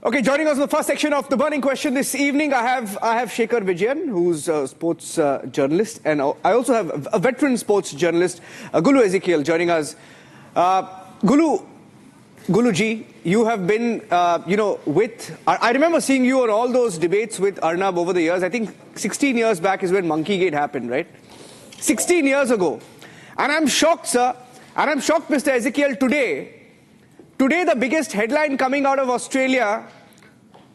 Okay, joining us in the first section of the burning question this evening, I have Shekhar Vijayan, who's a sports journalist, and I also have a veteran sports journalist, Gulu Ezekiel, joining us. Guluji, you have been, with... I remember seeing you on all those debates with Arnab over the years. I think 16 years back is when Monkeygate happened, right? 16 years ago. And I'm shocked, sir. And I'm shocked, Mr. Ezekiel, today, the biggest headline coming out of Australia,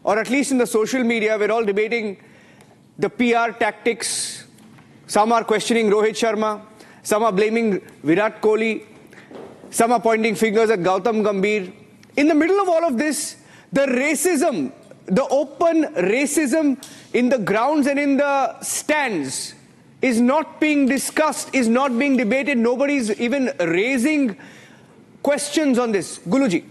or at least in the social media, we're all debating the PR tactics. Some are questioning Rohit Sharma. Some are blaming Virat Kohli. Some are pointing fingers at Gautam Gambhir. In the middle of all of this, the racism, the open racism in the grounds and in the stands is not being discussed, is not being debated. Nobody's even raising questions on this. Guluji.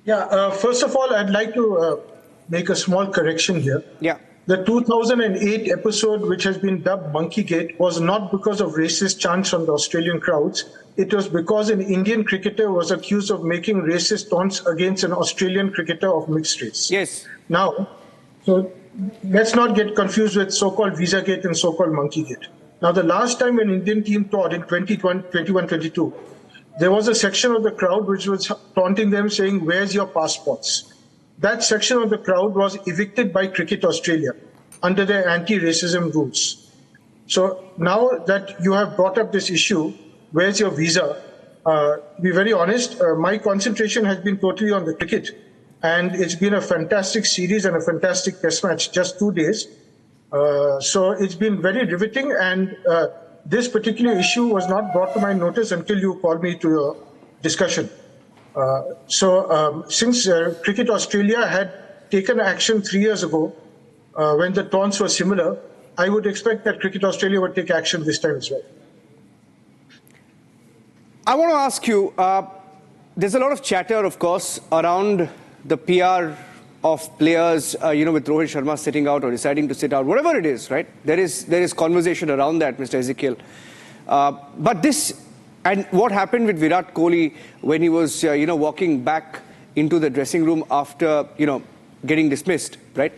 Yeah, first of all, I'd like to make a small correction here. Yeah. The 2008 episode, which has been dubbed Monkeygate, was not because of racist chants from the Australian crowds. It was because an Indian cricketer was accused of making racist taunts against an Australian cricketer of mixed race. Yes. Now, so let's not get confused with so-called Visagate and so-called Monkeygate. Now, the last time an Indian team taught in 21-22, there was a section of the crowd which was taunting them, saying, "Where's your passports?" That section of the crowd was evicted by Cricket Australia under their anti-racism rules. So now that you have brought up this issue, where's your visa? To be very honest, my concentration has been totally on the cricket. And it's been a fantastic series and a fantastic test match, just 2 days. So it's been very riveting, and this particular issue was not brought to my notice until you called me to a discussion. Since Cricket Australia had taken action 3 years ago when the taunts were similar, I would expect that Cricket Australia would take action this time as well. I want to ask you, there's a lot of chatter, of course, around the PR of players, with Rohit Sharma sitting out or deciding to sit out, whatever it is, right? There is conversation around that, Mr. Ezekiel. But this, and what happened with Virat Kohli when he was, walking back into the dressing room after, getting dismissed, right?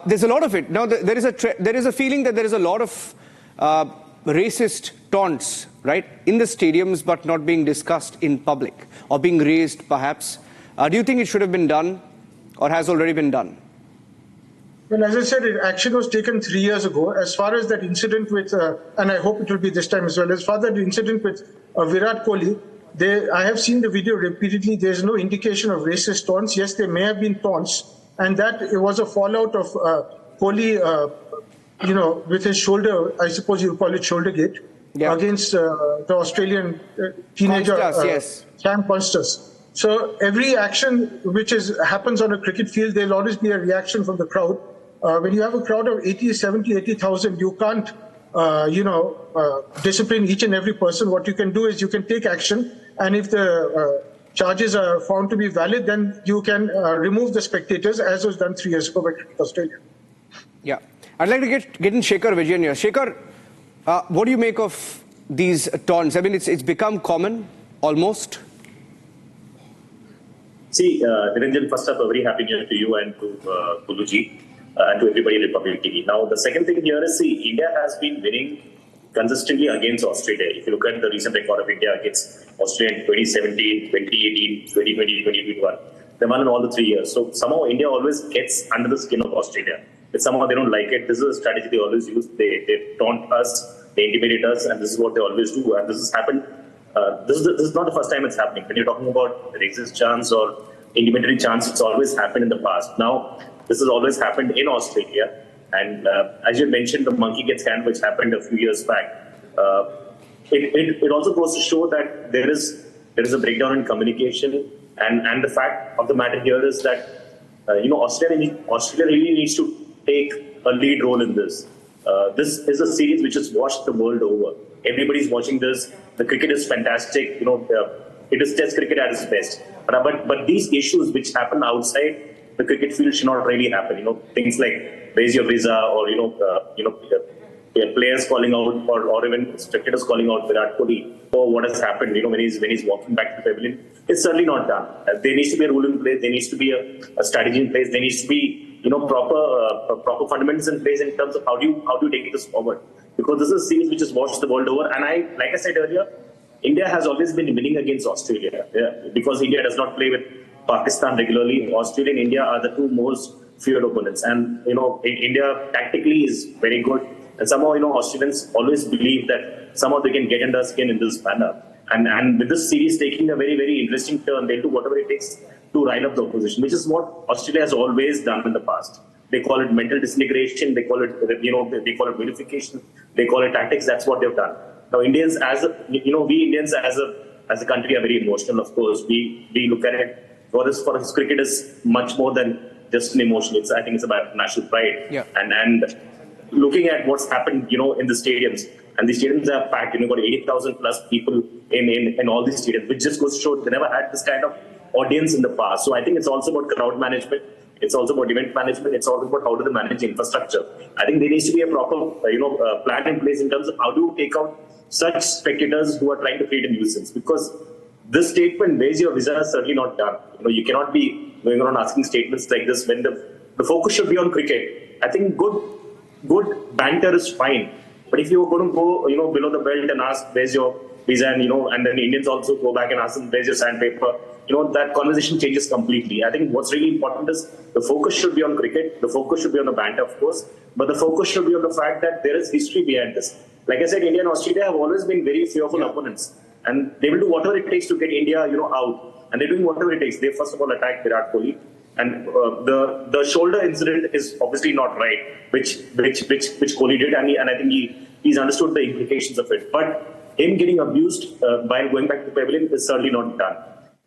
There's a lot of it. Now, there is a feeling that there is a lot of racist taunts, right, in the stadiums, but not being discussed in public or being raised, perhaps. Do you think it should have been done or has already been done? Well, as I said, action was taken 3 years ago. As far as that incident with, and I hope it will be this time as well, as far as the incident with Virat Kohli, I have seen the video repeatedly. There's no indication of racist taunts. Yes, there may have been taunts, and that it was a fallout of Kohli, with his shoulder, I suppose you'll call it shoulder gate, against the Australian teenager, Sam Constance. So every action which happens on a cricket field, there'll always be a reaction from the crowd. When you have a crowd of 80,000, you can't, discipline each and every person. What you can do is you can take action, and if the charges are found to be valid, then you can remove the spectators, as was done 3 years ago by Cricket Australia. Yeah. I'd like to get in Shekhar Vijayan here. Shekhar, what do you make of these taunts? I mean, it's become common, almost. See, Niranjan, first up, a very happy new year to you and to Guluji and to everybody in Republic TV. Now, the second thing here is, see, India has been winning consistently against Australia. If you look at the recent record of India against Australia in 2017, 2018, 2020, 2021, they won in all the 3 years. So somehow India always gets under the skin of Australia. But somehow they don't like it. This is a strategy they always use. They taunt us, they intimidate us, and this is what they always do. And this has happened. This is not the first time it's happening. When you're talking about racist chants or intimidatory chants, it's always happened in the past. Now, this has always happened in Australia. And as you mentioned, the Monkeygate scandal, which happened a few years back, it also goes to show that there is a breakdown in communication. And the fact of the matter here is that, Australia really needs to take a lead role in this. This is a series which has watched the world over. Everybody's watching this. The cricket is fantastic. It is Test cricket at its best. But these issues which happen outside the cricket field should not really happen. Things like raise your visa, or players calling out, or even spectators calling out Virat Kohli for what has happened. When he's walking back to the pavilion, It's certainly not done. There needs to be a rule in place. There needs to be a strategy in place. There needs to be proper fundamentals in place in terms of how do you take this forward. Because this is a series which has watched the world over. And like I said earlier, India has always been winning against Australia. Because India does not play with Pakistan regularly. Australia and India are the two most feared opponents. And India tactically is very good. And somehow Australians always believe that somehow they can get under skin in this manner. And with this series taking a very, very interesting turn, they'll do whatever it takes to rile up the opposition, which is what Australia has always done in the past. They call it mental disintegration. They call it, they call it vilification. They call it tactics. That's what they've done. Now, Indians, we Indians as a country are very emotional. Of course, we look at it for us, cricket is much more than just an emotion. I think it's about national pride. Yeah. And looking at what's happened, in the stadiums. And the stadiums are packed. Got 80,000 plus people in all these stadiums, which just goes to show they never had this kind of audience in the past. So I think it's also about crowd management. It's also about event management. It's also about how do they manage infrastructure. I think there needs to be a proper, plan in place in terms of how do you take out such spectators who are trying to create a nuisance. Because this statement, where's your visa, is certainly not done. You cannot be going around asking statements like this when the focus should be on cricket. I think good banter is fine. But if you're going to go, below the belt and ask, where's your visa, and then Indians also go back and ask them, where's your sandpaper, that conversation changes completely. I think what's really important is the focus should be on cricket, the focus should be on the banter, of course, but the focus should be on the fact that there is history behind this. Like I said, India and Australia have always been very fearful opponents, and they will do whatever it takes to get India, out, and they're doing whatever it takes. They first of all attacked Virat Kohli. And the shoulder incident is obviously not right, which Kohli did, and I think he's understood the implications of it. But him getting abused while going back to the pavilion is certainly not done.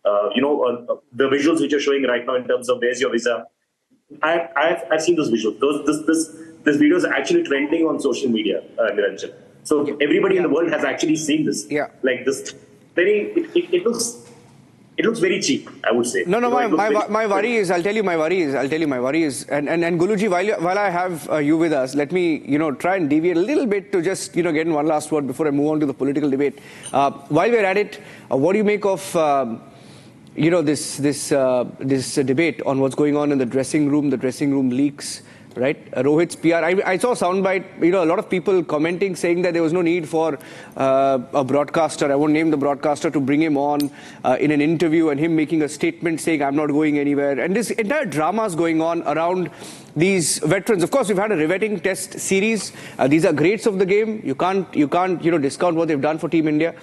The visuals which you're showing right now in terms of where's your visa, I've seen those visuals. This video is actually trending on social media, Niranjan. So everybody in the world has actually seen this. Yeah. Like this, it looks very cheap, I would say. No, my worry is, I'll tell you my worry is, and Guluji, while I have you with us, let me, try and deviate a little bit to just, get in one last word before I move on to the political debate. While we're at it, what do you make of, this debate on what's going on in the dressing room leaks? Right, Rohit's PR. I saw a soundbite. A lot of people commenting saying that there was no need for a broadcaster. I won't name the broadcaster to bring him on in an interview, and him making a statement saying I'm not going anywhere. And this entire drama is going on around these veterans. Of course, we've had a riveting test series. These are greats of the game. You can't discount what they've done for Team India.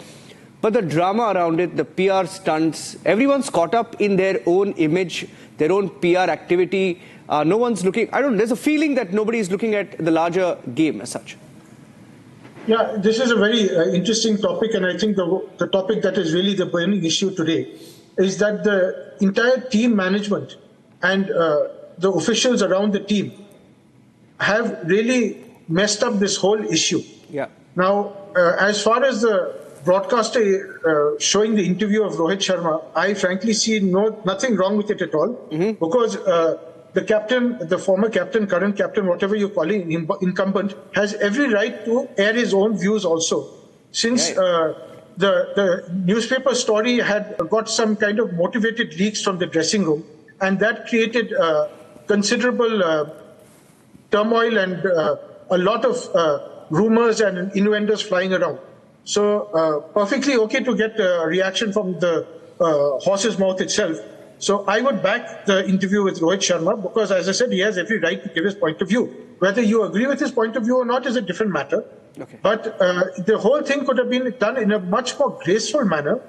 But the drama around it, the PR stunts, everyone's caught up in their own image, their own PR activity. No one's looking, there's a feeling that nobody is looking at the larger game as such. Yeah, this is a very interesting topic, and I think the topic that is really the burning issue today is that the entire team management and the officials around the team have really messed up this whole issue. Yeah. Now, as far as the broadcaster showing the interview of Rohit Sharma, I frankly see nothing wrong with it at all, because the captain, the former captain, current captain, whatever you're calling incumbent, has every right to air his own views also. Since the newspaper story had got some kind of motivated leaks from the dressing room, and that created considerable turmoil and a lot of rumors and innuendos flying around. So perfectly okay to get a reaction from the horse's mouth itself. So I would back the interview with Rohit Sharma because, as I said, he has every right to give his point of view. Whether you agree with his point of view or not is a different matter. Okay. But the whole thing could have been done in a much more graceful manner.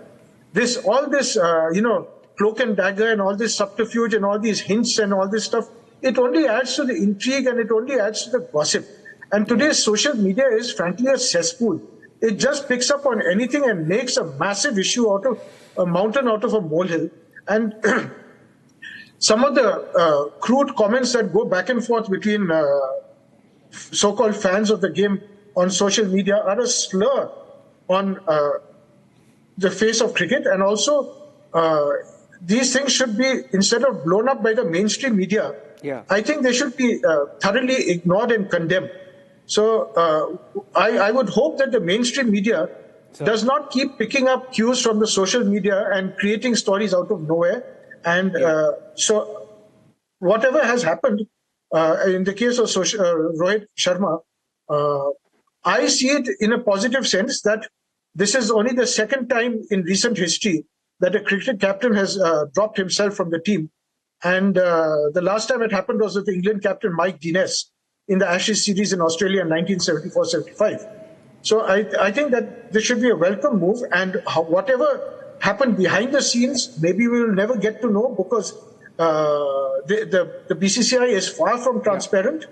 All this, cloak and dagger and all this subterfuge and all these hints and all this stuff, it only adds to the intrigue and it only adds to the gossip. And today's social media is frankly a cesspool. It just picks up on anything and makes a massive issue out of a mountain out of a molehill. And some of the crude comments that go back and forth between so-called fans of the game on social media are a slur on the face of cricket. And also, these things should be, instead of blown up by the mainstream media, I think they should be thoroughly ignored and condemned. So I would hope that the mainstream media does not keep picking up cues from the social media and creating stories out of nowhere. And so whatever has happened in the case of Rohit Sharma, I see it in a positive sense that this is only the second time in recent history that a cricket captain has dropped himself from the team. And the last time it happened was with the England captain Mike Denes in the Ashes series in Australia in 1974-75. So I think that this should be a welcome move, and whatever happened behind the scenes, maybe we will never get to know, because the BCCI is far from transparent.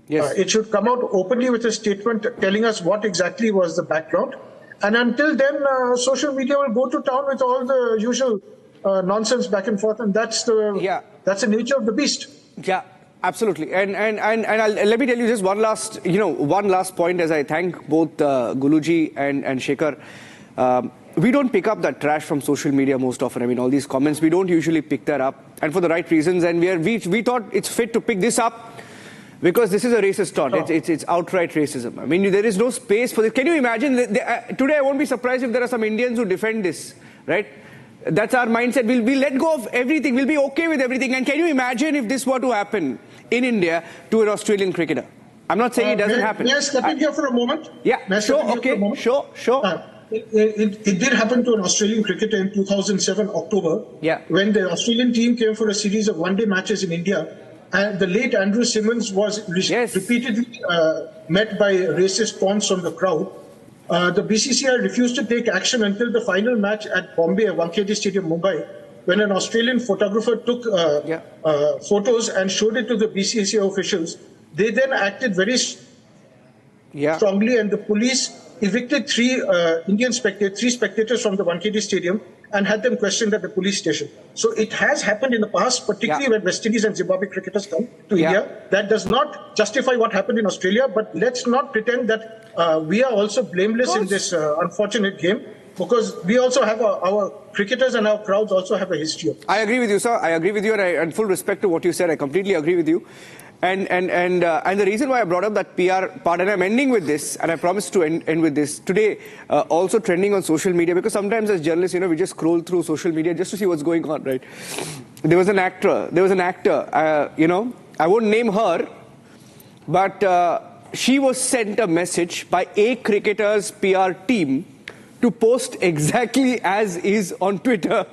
Yes. It should come out openly with a statement telling us what exactly was the background. And until then, social media will go to town with all the usual nonsense back and forth, and that's the nature of the beast. Yeah. Absolutely, and let me tell you just one last point as I thank both Guluji and Shekhar. We don't pick up that trash from social media most often. I mean, all these comments, we don't usually pick that up, and for the right reasons. And we thought it's fit to pick this up because this is a racist taunt. Oh. It's outright racism. I mean, there is no space for this. Can you imagine? Today, I won't be surprised if there are some Indians who defend this, right? That's our mindset. We'll let go of everything. We'll be okay with everything. And can you imagine if this were to happen in India to an Australian cricketer? I'm not saying it doesn't happen. May I step in here for a moment? Yeah, sure, okay, sure. It did happen to an Australian cricketer in 2007, October, when the Australian team came for a series of one-day matches in India. And the late Andrew Symonds was repeatedly met by racist taunts from the crowd. The BCCI refused to take action until the final match at Bombay, Monkeygate Stadium, Mumbai, when an Australian photographer took photos and showed it to the BCCI officials. They then acted very strongly, and the police evicted three spectators from the Monkeygate Stadium and had them questioned at the police station. So it has happened in the past, particularly when West Indies and Zimbabwe cricketers come to India. That does not justify what happened in Australia, but let's not pretend that we are also blameless in this unfortunate game, because we also have our cricketers and our crowds also have a history of this. I agree with you, sir. I agree with you, and full respect to what you said. I completely agree with you. And the reason why I brought up that PR part, and I'm ending with this, and I promised to end with this today, also trending on social media, because sometimes as journalists, we just scroll through social media just to see what's going on, right? There was an actor, I won't name her, but she was sent a message by a cricketer's PR team to post exactly as is on Twitter.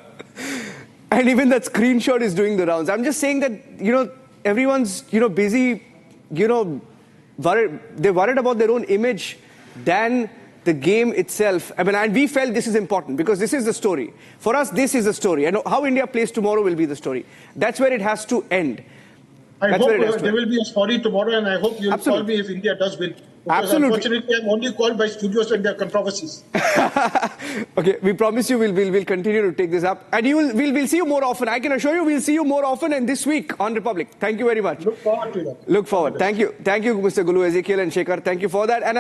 And even that screenshot is doing the rounds. I'm just saying that, everyone's, busy, worried. They're worried about their own image than the game itself. I mean, and we felt this is important because this is the story. For us, this is the story. And how India plays tomorrow will be the story. That's where it has to end. I hope there will be a story tomorrow, and I hope you'll call me if India does win. Because unfortunately, I'm only called by studios when there are controversies. Okay, we promise you we'll continue to take this up. And we'll see you more often. I can assure you we'll see you more often, and this week on Republic. Thank you very much. Look forward to that. Look forward. Thank you. Thank you, Mr. Gulu, Ezekiel and Shekhar. Thank you for that. And